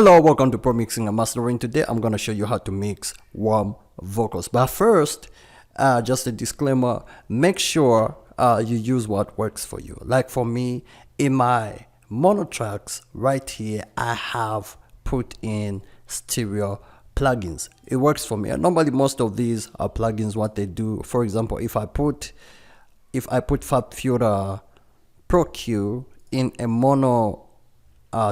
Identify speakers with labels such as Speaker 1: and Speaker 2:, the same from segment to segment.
Speaker 1: Hello, welcome to Pro Mixing and Mastering. Today I'm going to show you how to mix warm vocals. But first, just a disclaimer, make sure you use what works for you. Like for me, in my mono tracks right here, I have put in stereo plugins. It works for me. And normally most of these are plugins. What they do, for example, if I put FabFilter Pro Q in a mono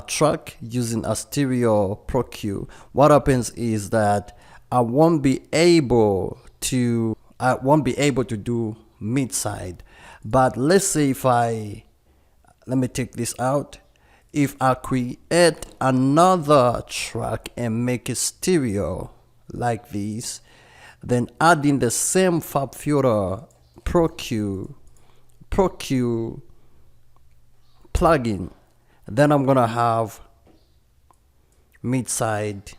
Speaker 1: track using a stereo Pro Q, what happens is that I won't be able to do mid side. But let's say let me take this out. If I create another track and make it stereo like this, then adding the same FabFilter Pro Q plugin, then I'm gonna have mid side,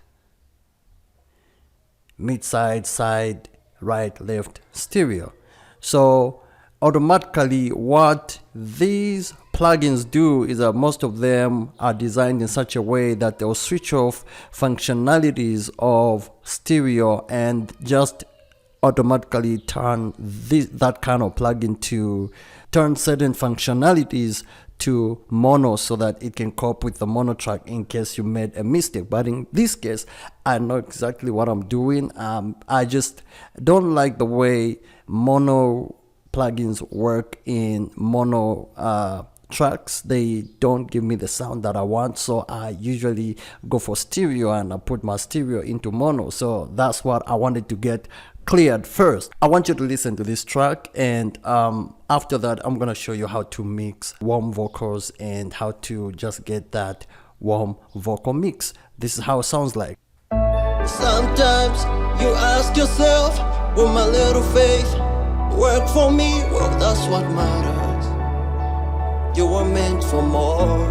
Speaker 1: side, right, left, stereo. So automatically what these plugins do is that most of them are designed in such a way that they'll switch off functionalities of stereo and just automatically turn that kind of plugin to turn certain functionalities to mono so that it can cope with the mono track in case you made a mistake. But in this case, I know exactly what I'm doing. I just don't like the way mono plugins work in mono tracks. They don't give me the sound that I want, so I usually go for stereo and I put my stereo into mono. So that's what I wanted to get cleared first. I want you to listen to this track, and after that I'm gonna show you how to mix warm vocals and how to just get that warm vocal mix. This is how it sounds like.
Speaker 2: Sometimes you ask yourself, will my little faith work for me? Well, that's what matters. You were meant for more.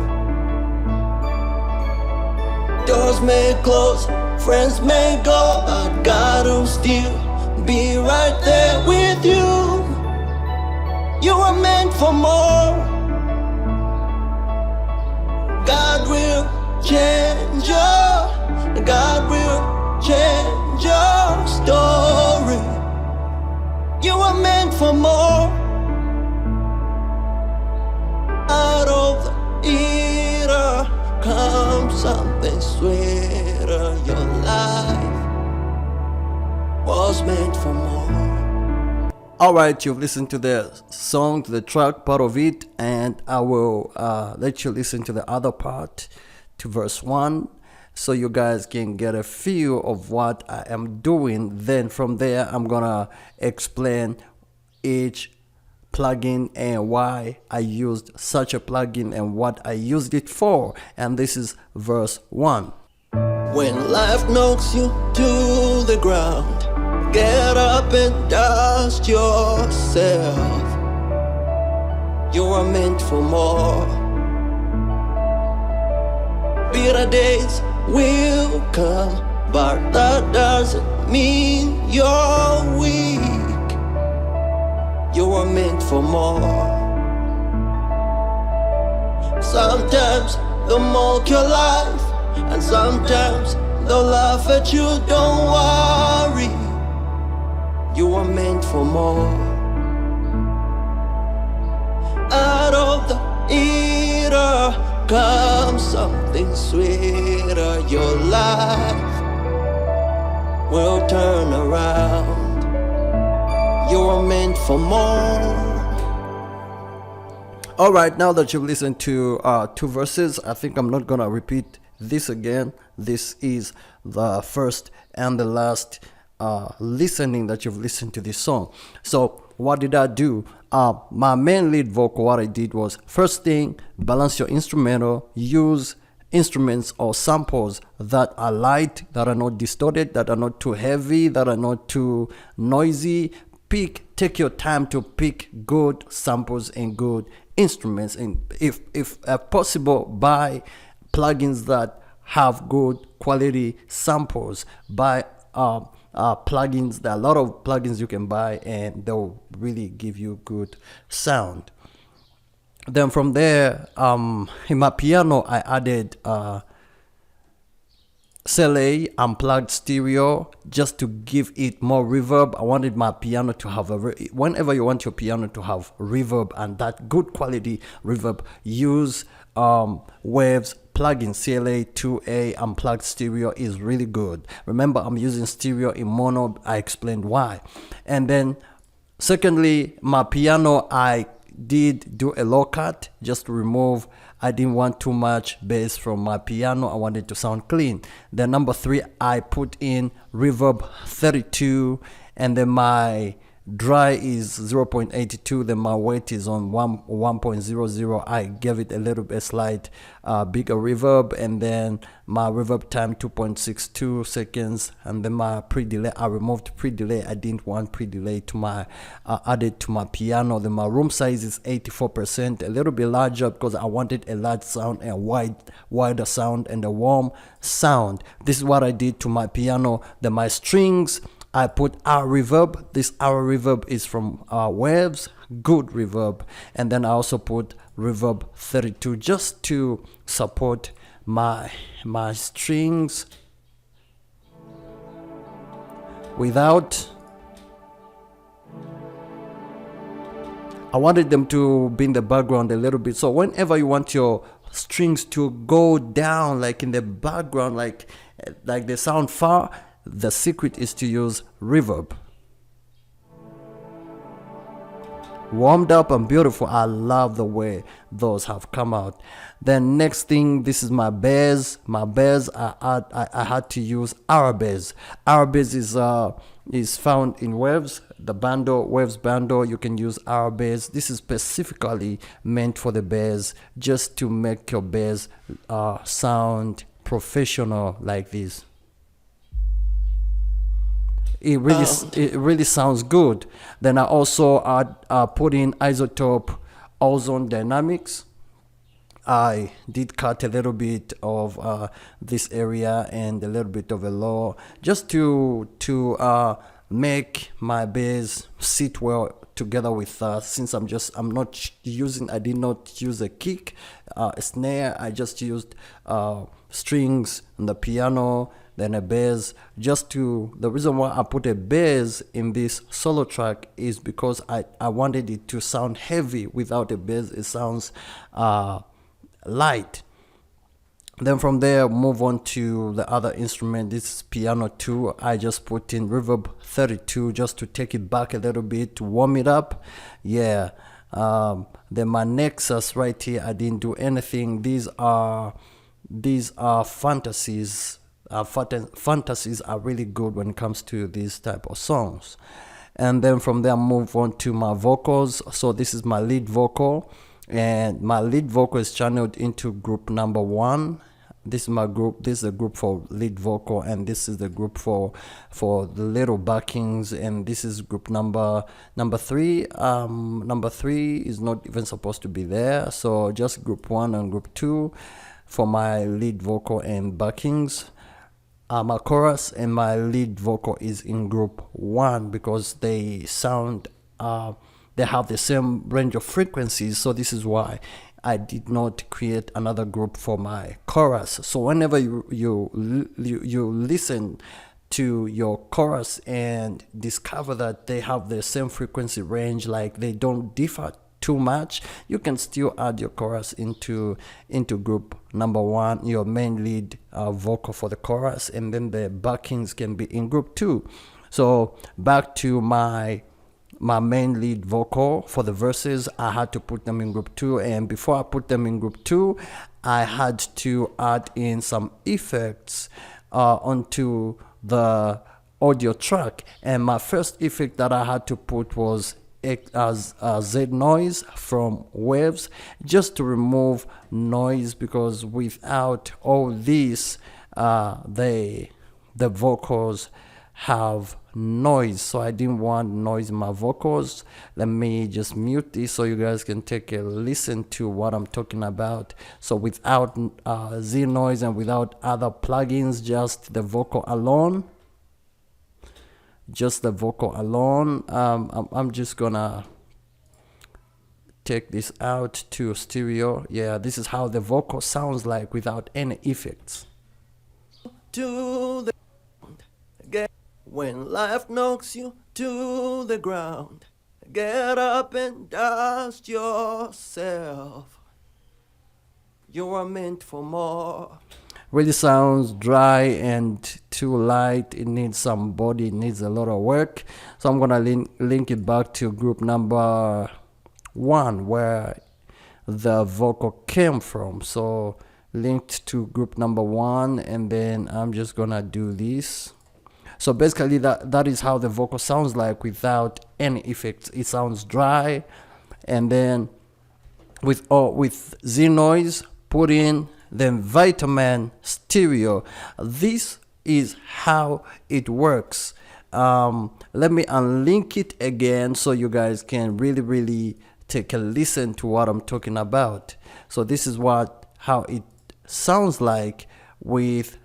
Speaker 2: Doors may close, friends may go, but God will still be right there with you. You were meant for more. God will change your, God will change your story. You were meant for more. Out of the eater comes something sweeter. Your life was meant for more.
Speaker 1: Alright, you've listened to the song, to the track part of it, and I will let you listen to the other part, to verse 1, so you guys can get a feel of what I am doing. Then from there I'm gonna explain each plugin and why I used such a plugin and what I used it for. And this is verse 1.
Speaker 2: When life knocks you to the ground, get up and dust yourself. You are meant for more. Bitter days will come, but that doesn't mean you're weak. You are meant for more. Sometimes they'll mock your life, and sometimes they'll laugh at you. Don't worry, you are meant for more. Out of the eater comes something sweeter. Your life will turn around. You are meant for more.
Speaker 1: Alright, now that you've listened to two verses, I think I'm not gonna repeat this again. This is the first and the last listening that you've listened to this song. So what did I do? My main lead vocal, what I did was, first thing, balance your instrumental. Use instruments or samples that are light, that are not distorted, that are not too heavy, that are not too noisy. Take your time to pick good samples and good instruments, and if possible, buy plugins that have good quality samples. Buy plugins. There are a lot of plugins you can buy, and they'll really give you good sound. Then from there, in my piano, I added CLA unplugged stereo just to give it more reverb. I wanted my piano to have whenever you want your piano to have reverb and that good quality reverb, use Waves plugin. CLA 2A unplugged stereo is really good. Remember, I'm using stereo in mono. I explained why. And then secondly, my piano, I did do a low cut just to remove, I didn't want too much bass from my piano. I wanted to sound clean. Then number 3, I put in reverb 32, and then my dry is 0.82, then my weight is on 1.00. I gave it a little bit slight bigger reverb, and then my reverb time 2.62 seconds, and then my pre-delay, I removed pre-delay. I didn't want pre-delay to my added to my piano. Then my room size is 84%, a little bit larger because I wanted a large sound, a wider sound, and a warm sound. This is what I did to my piano. Then my strings, I put our reverb. This our reverb is from Waves, good reverb. And then I also put reverb 32 just to support my strings without, I wanted them to be in the background a little bit. So whenever you want your strings to go down, like in the background, like they sound far, the secret is to use reverb. Warmed up and beautiful. I love the way those have come out. Then next thing, this is my bass. My bass, I had to use our bass. Our bass is found in Waves, the bundle, Waves bundle. You can use our bass. This is specifically meant for the bass, just to make your bass sound professional like this. It really sounds good. Then I also put in isotope ozone dynamics. I did cut a little bit of this area and a little bit of a low, just to make my bass sit well together with since I did not use a kick, a snare. I just used strings on the piano, then a bass. The reason why I put a bass in this solo track is because I wanted it to sound heavy. Without a bass, it sounds light. Then from there, move on to the other instrument. This is piano 2. I just put in reverb 32 just to take it back a little bit, to warm it up. Yeah. Then my Nexus right here, I didn't do anything. These are fantasies. Fantasies are really good when it comes to these type of songs. And then from there, move on to my vocals. So this is my lead vocal, and my lead vocal is channeled into group number 1. This is my group. This is the group for lead vocal, and this is the group for the little backings, and this is group number 3. Number 3 is not even supposed to be there, so just group 1 and group 2 for my lead vocal and backings. My chorus and my lead vocal is in group 1 because they sound they have the same range of frequencies, so this is why I did not create another group for my chorus. So whenever you listen to your chorus and discover that they have the same frequency range, like they don't differ too much, you can still add your chorus into group number 1, your main lead vocal for the chorus, and then the backings can be in group 2. So back to my main lead vocal for the verses, I had to put them in group 2, and before I put them in group 2, I had to add in some effects onto the audio track. And my first effect that I had to put was Z noise from Waves, just to remove noise, because without all this the vocals have noise, so I didn't want noise in my vocals. Let me just mute this so you guys can take a listen to what I'm talking about. So without Z noise and without other plugins, just the vocal alone, I'm just gonna take this out to stereo. Yeah, this is how the vocal sounds like without any effects.
Speaker 2: to the get when life knocks you to the ground. Get up and dust yourself. You are meant for more.
Speaker 1: Really sounds dry and too light. It needs some body, it needs a lot of work. So I'm gonna link it back to group number 1 where the vocal came from. So linked to group number 1, and then I'm just gonna do this. So basically that is how the vocal sounds like without any effects. It sounds dry, and then with Z noise put in then Vitamin stereo. This is how it works. Let me unlink it again so you guys can really take a listen to what I'm talking about. So this is how it sounds like with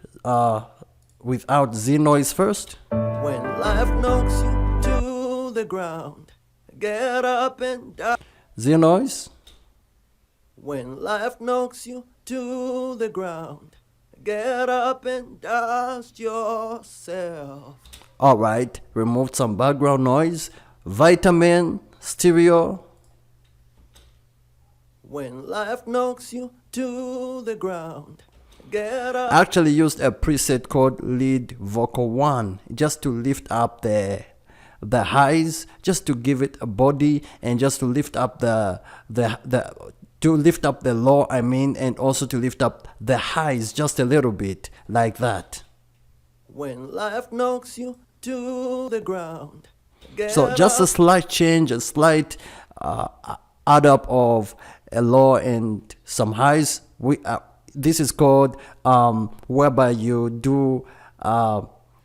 Speaker 1: without Z noise first.
Speaker 2: When life knocks you to the ground, get up and die.
Speaker 1: Z noise.
Speaker 2: When life knocks you to the ground, get up and dust yourself.
Speaker 1: All right, remove some background noise. Vitamin stereo.
Speaker 2: When life knocks you to the ground, get up.
Speaker 1: I actually used a preset called lead vocal 1 just to lift up the highs, just to give it a body, and just to lift up the low, and also to lift up the highs just a little bit, like that.
Speaker 2: When life knocks you to the ground.
Speaker 1: So just a slight change, a slight add up of a low and some highs. This is called whereby you do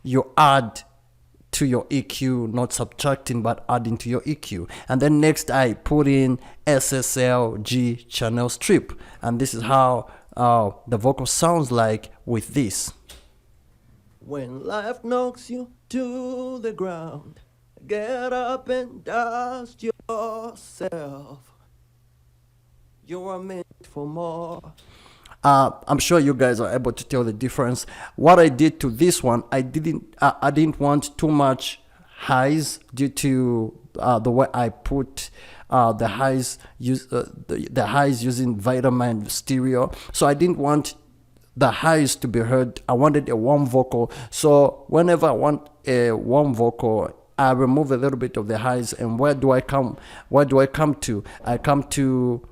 Speaker 1: you add to your EQ, not subtracting but adding to your EQ. And then next I put in SSL-G channel strip, and this is how the vocal sounds like with this.
Speaker 2: When life knocks you to the ground, get up and dust yourself. You are meant for more.
Speaker 1: I'm sure you guys are able to tell the difference. What I did to this one, I didn't want too much highs due to the way I put the highs the highs using Vitamin stereo. So I didn't want the highs to be heard. I wanted a warm vocal. So whenever I want a warm vocal, I remove a little bit of the highs. And where do I come to? I come to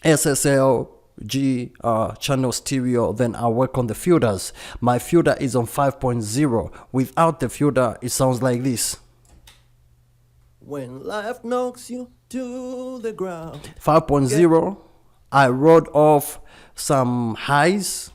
Speaker 1: SSL-G channel stereo. Then I work on the filters. My filter is on 5.0. Without the filter, it sounds like this.
Speaker 2: When life knocks you to the ground.
Speaker 1: 5.0. I wrote off some highs.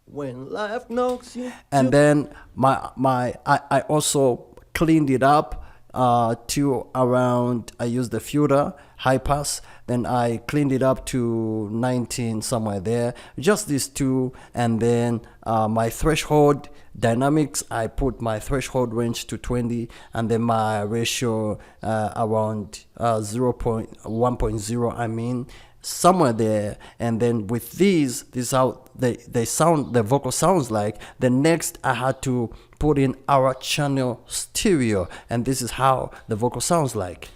Speaker 2: When life knocks you.
Speaker 1: And then I also cleaned it up to around, I used the filter high pass, then I cleaned it up to 19 somewhere there, just these two. And then my threshold dynamics, I put my threshold range to 20, and then my ratio around 1.0, somewhere there. And then with this is how they sound, the vocal sounds like. The next I had to put in our channel stereo, and this is how the vocal sounds like.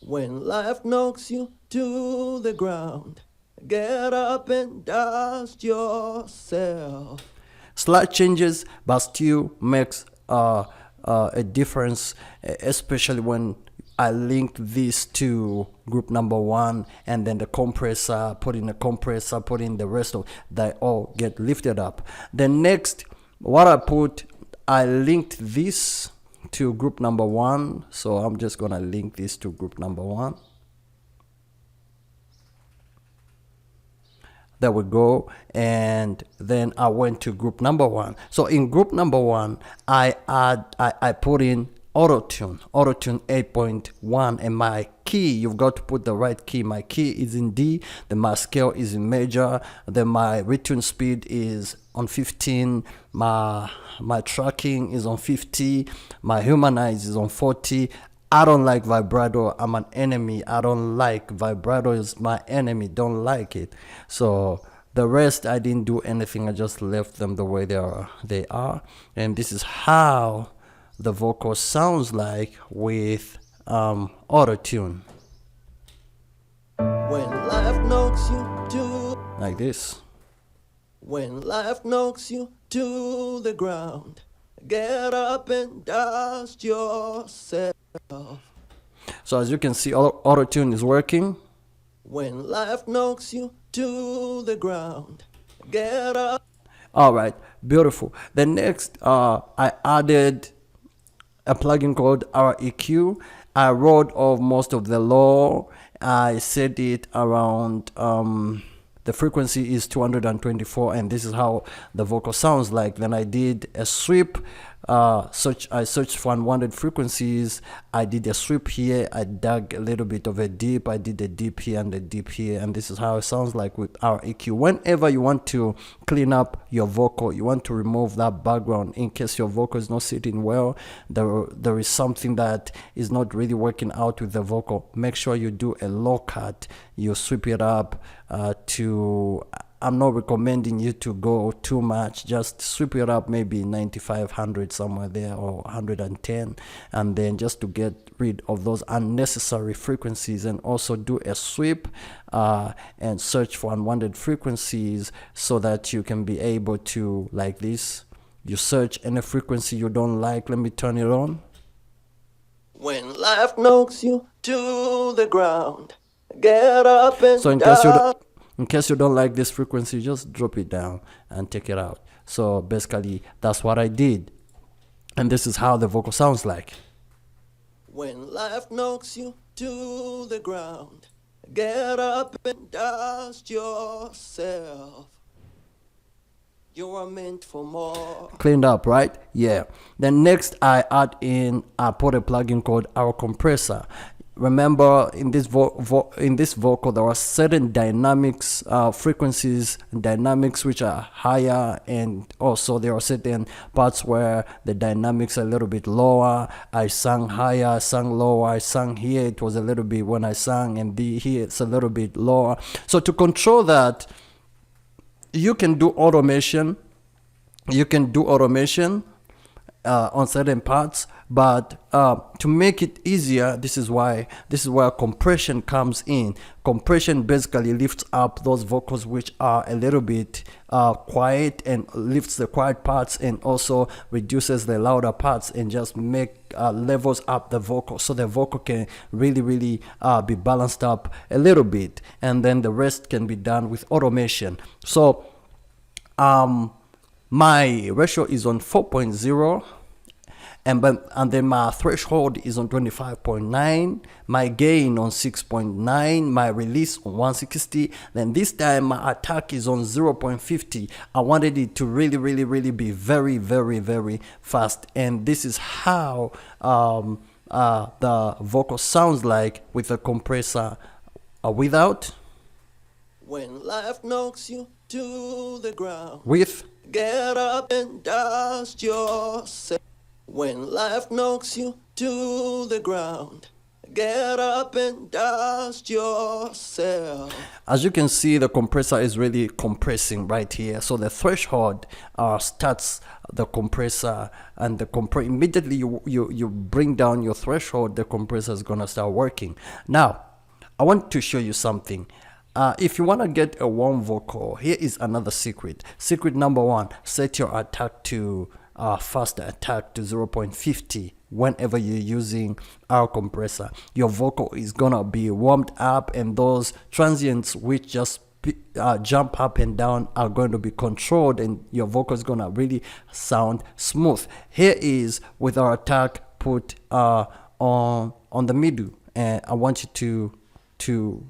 Speaker 2: When life knocks you to the ground, get up and dust yourself.
Speaker 1: Slight changes, but still makes a difference, especially when I linked this to group number 1, and then the compressor, put in the rest of that, all get lifted up. Then next, I linked this to group number 1, so I'm just gonna link this to group number 1. There we go. And then I went to group number 1. So in group number 1, I put in auto-tune 8.1, and my key, you've got to put the right key. My key is in D, then my scale is in major, then my retune speed is on 15, my tracking is on 50, my humanize is on 40. I don't like vibrato. I'm an enemy. I don't like vibrato. Is my enemy. Don't like it. So The rest I didn't do anything, I just left them the way they are. And this is how the vocal sounds like with auto-tune.
Speaker 2: When life knocks you to,
Speaker 1: Like this.
Speaker 2: when life knocks you to the ground, get up and dust yourself.
Speaker 1: So as you can see, auto-tune is working.
Speaker 2: When life knocks you to the ground, get up.
Speaker 1: All right, beautiful. The next, I added a plugin called REQ. I wrote off most of the low. I set it around, the frequency is 224, and this is how the vocal sounds like. Then I did a sweep. I searched for unwanted frequencies. I did a sweep here. I dug a little bit of a dip. I did a dip here and a dip here, and this is how it sounds like with REQ. Whenever you want to clean up your vocal, you want to remove that background in case your vocal is not sitting well, there is something that is not really working out with the vocal, make sure you do a low cut. You sweep it up to, I'm not recommending you to go too much, just sweep it up maybe 9500 somewhere there, or 110, and then just to get rid of those unnecessary frequencies. And also do a sweep and search for unwanted frequencies, so that you can be able to, like this, you search any frequency you don't like. Let me turn it on.
Speaker 2: When life knocks you to the ground, get up and
Speaker 1: So in case you don't like this frequency, just drop it down and take it out. So basically that's what I did, and this is how the vocal sounds like.
Speaker 2: When life knocks you to the ground, get up and dust yourself. You are meant for more.
Speaker 1: Cleaned up, right? Yeah. Then next I put a plugin called our compressor. Remember, in this vocal there are certain dynamics, frequencies and dynamics which are higher, and also there are certain parts where the dynamics are a little bit lower. I sang higher, I sang lower, I sang here, it was a little bit when I sang, and here it's a little bit lower. So to control that, you can do automation. On certain parts, but to make it easier, this is where compression comes in. Compression basically lifts up those vocals which are a little bit quiet, and lifts the quiet parts, and also reduces the louder parts, and just levels up the vocal, so the vocal can really be balanced up a little bit, and then the rest can be done with automation. So my ratio is on 4.0, and then my threshold is on 25.9, my gain on 6.9, my release on 160. Then this time my attack is on 0.50. I wanted it to really be very fast, and this is how the vocal sounds like with a compressor without.
Speaker 2: When life knocks you to the ground,
Speaker 1: With.
Speaker 2: get up and dust yourself. When life knocks you to the ground, get up and dust yourself.
Speaker 1: As you can see, the compressor is really compressing right here. So the threshold starts the compressor, and immediately you bring down your threshold, the compressor is gonna start working. Now, I want to show you something. If you want to get a warm vocal, here is another secret. Secret number one: set your attack to faster attack to 0.50. Whenever you're using our compressor, your vocal is gonna be warmed up, and those transients which just jump up and down are going to be controlled, and your vocal is gonna really sound smooth. Here is with our attack put on the middle, and I want you to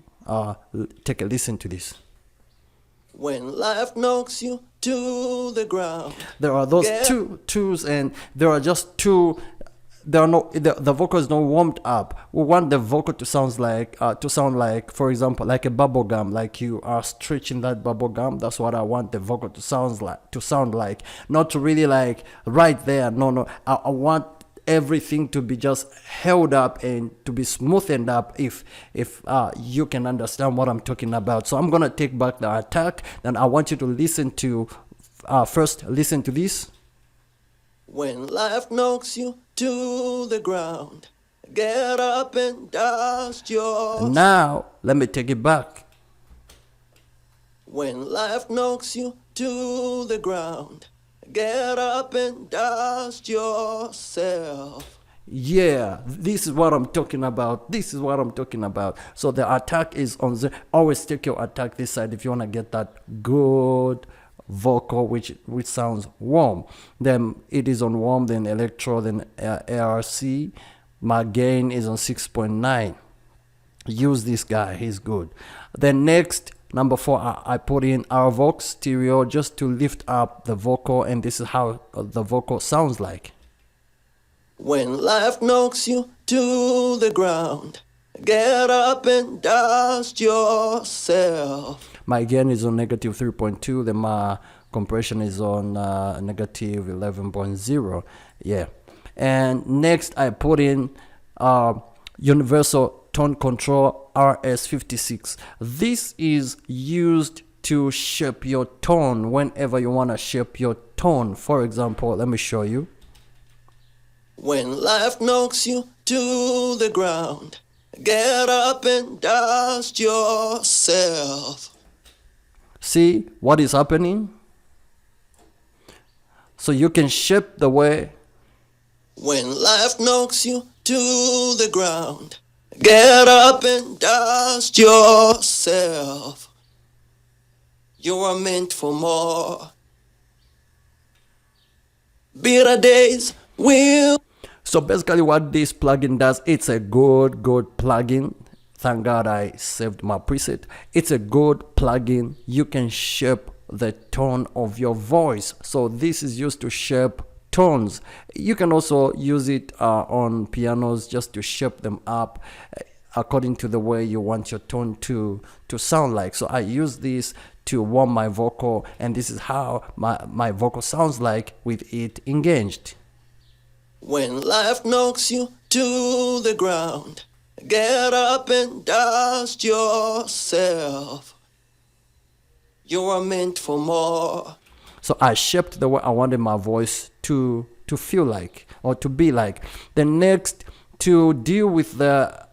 Speaker 1: take a listen to this.
Speaker 2: When life knocks you to the ground,
Speaker 1: there are those twos, and there are just two. There are the vocal is not warmed up. We want the vocal to sound like for example, like a bubble gum, like you are stretching that bubble gum. That's what I want the vocal to sound like, not to really like right there. No, I want everything to be just held up and to be smoothened up if you can understand what I'm talking about. So I'm gonna take back the attack. Then I want you to listen to first listen to this.
Speaker 2: When life knocks you to the ground, get up and dust your...
Speaker 1: Now let me take it back.
Speaker 2: When life knocks you to the ground, get up and dust yourself.
Speaker 1: Yeah, this is what I'm talking about. This is what I'm talking about. So the attack is on the... Always take your attack this side if you want to get that good vocal which sounds warm. Then it is on warm, then electro, then ARC. My gain is on 6.9. Use this guy, he's good. Then next, number 4, I put in our Vox stereo just to lift up the vocal, and this is how the vocal sounds like.
Speaker 2: When life knocks you to the ground, get up and dust yourself.
Speaker 1: My gain is on negative 3.2, then my compression is on negative 11.0. Yeah. And next I put in universal tone control RS56. This is used to shape your tone whenever you want to shape your tone. For example, let me show you.
Speaker 2: When life knocks you to the ground, get up and dust yourself.
Speaker 1: See what is happening? So you can shape the way.
Speaker 2: When life knocks you to the ground, get up and dust yourself. You are meant for more. Bitter days will...
Speaker 1: So basically what this plugin does, it's a good plugin. Thank God I saved my preset. It's a good plugin. You can shape the tone of your voice. So this is used to shape tones. You can also use it on pianos just to shape them up according to the way you want your tone to sound like. So I use this to warm my vocal, and this is how my vocal sounds like with it engaged.
Speaker 2: When life knocks you to the ground, get up and dust yourself. You are meant for more.
Speaker 1: So I shaped the way I wanted my voice to feel like, or to be like. Then next, to deal with the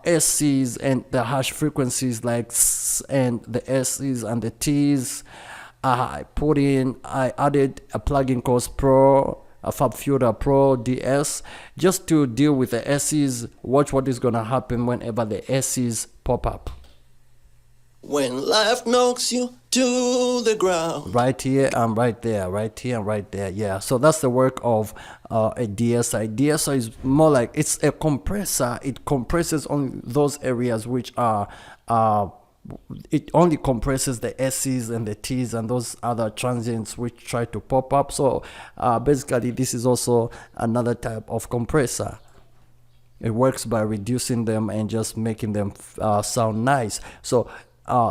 Speaker 1: S's and the harsh frequencies like S and the S's and the T's, I added a plugin called Fab Filter Pro DS, just to deal with the S's. Watch what is gonna happen whenever the S's pop up.
Speaker 2: When life knocks you to the ground.
Speaker 1: Right here and right there, right here and right there. Yeah, so that's the work of a DSI. DSI is more like, it's a compressor. It compresses on those areas which are it only compresses the S's and the T's and those other transients which try to pop up. So basically this is also another type of compressor. It works by reducing them and just making them sound nice. So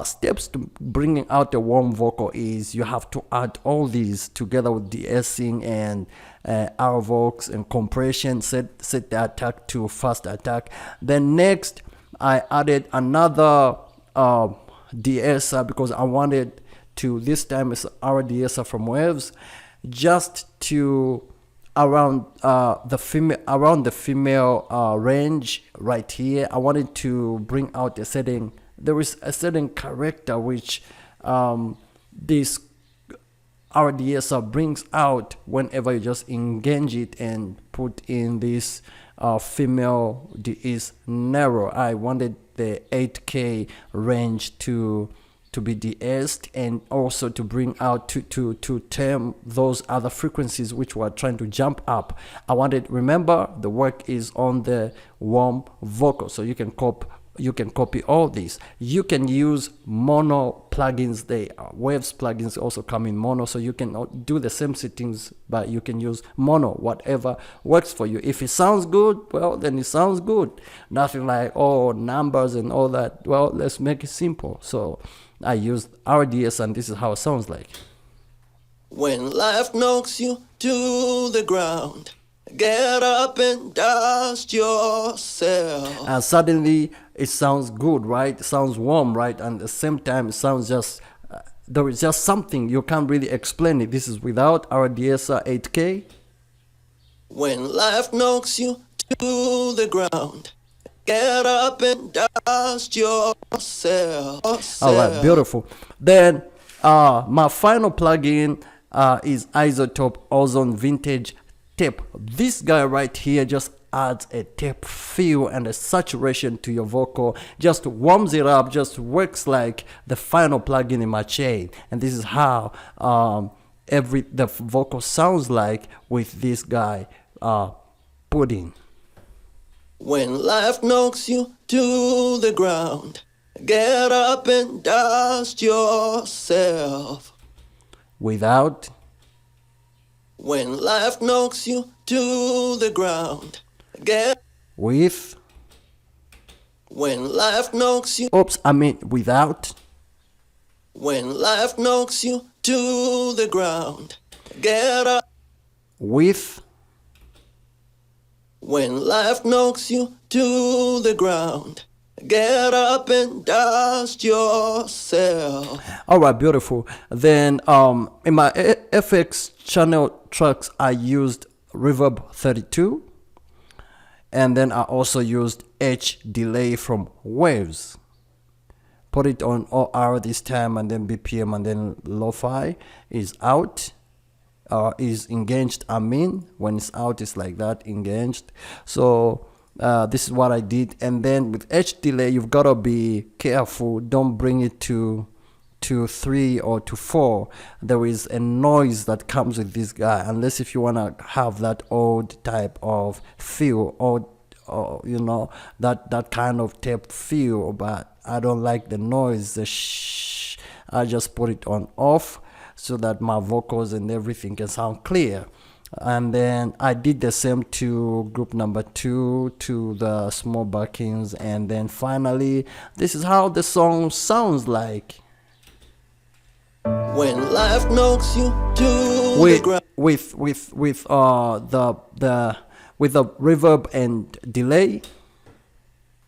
Speaker 1: steps to bringing out a warm vocal is you have to add all these together with de-essing and RVox and compression. Set the attack to fast attack. Then next I added another de-esser because I wanted to, this time it's our de-esser from Waves, just to around the female range right here. I wanted to bring out a setting. There is a certain character which this RDSR brings out whenever you just engage it and put in this female is narrow. I wanted the 8K range to be de-essed and also to bring out to tame those other frequencies which were trying to jump up. I wanted, remember, the work is on the warm vocal, so you can copy all these. You can use mono plugins. The Waves plugins also come in mono, so you can do the same settings, but you can use mono, whatever works for you. If it sounds good, well, then it sounds good. Nothing like, oh, numbers and all that. Well, let's make it simple. So I used RDS and this is how it sounds like.
Speaker 2: When life knocks you to the ground, Get up and dust yourself.
Speaker 1: And suddenly it sounds good, right? It sounds warm, right? And at the same time, it sounds just, there is just something, you can't really explain it. This is without our DSR 8K.
Speaker 2: When life knocks you to the ground, get up and dust yourself.
Speaker 1: All right, beautiful. Then my final plugin is Isotope Ozone Vintage Tape. This guy right here just adds a tape feel and a saturation to your vocal, just warms it up, just works like the final plugin in my chain. And this is how the vocal sounds like with this guy put in.
Speaker 2: When life knocks you to the ground, get up and dust yourself.
Speaker 1: Without.
Speaker 2: When life knocks you to the ground, get.
Speaker 1: With.
Speaker 2: When life knocks you.
Speaker 1: Oops, I mean without.
Speaker 2: When life knocks you to the ground, get up.
Speaker 1: With.
Speaker 2: When life knocks you to the ground, get up and dust yourself.
Speaker 1: All right, beautiful. Then in my FX channel tracks, I used Reverb 32, and then I also used H delay from Waves. Put it on OR this time, and then BPM, and then Lo-Fi is out. Is engaged. I mean, when it's out, it's like that, engaged. So this is what I did. And then with H delay, you've got to be careful. Don't bring it to 3 or to 4. There is a noise that comes with this guy, unless if you want to have that old type of feel, or you know, that kind of tape feel. But I don't like the noise, the shh. I just put it on off, so that my vocals and everything can sound clear. And then I did the same to group number 2, to the small backings, and then finally this is how the song sounds like.
Speaker 2: When life knocks you to the ground.
Speaker 1: With the reverb and delay.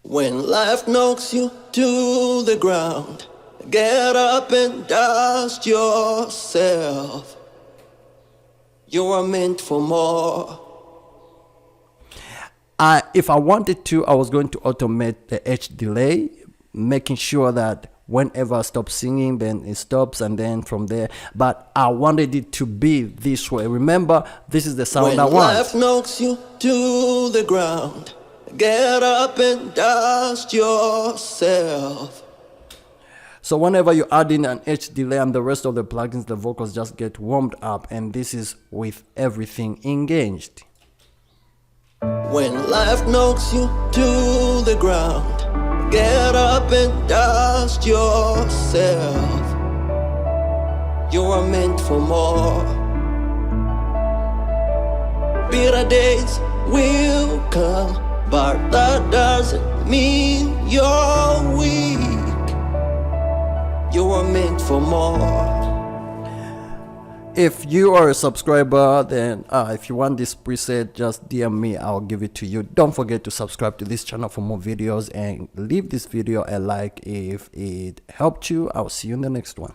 Speaker 2: When life knocks you to the ground, get up and dust yourself. You are meant for more.
Speaker 1: If I wanted to, I was going to automate the H delay, making sure that whenever I stop singing, then it stops, and then from there. But I wanted it to be this way. Remember, this is the sound I want.
Speaker 2: When life knocks you to the ground, get up and dust yourself.
Speaker 1: So whenever you add in an H delay and the rest of the plugins, the vocals just get warmed up, and this is with everything engaged.
Speaker 2: When life knocks you to the ground, get up and dust yourself. You are meant for more. Bitter days will come, but that doesn't mean you're weak. You are meant for more.
Speaker 1: If you are a subscriber, then if you want this preset, just DM me, I'll give it to you. Don't forget to subscribe to this channel for more videos, and leave this video a like if it helped you. I'll see you in the next one.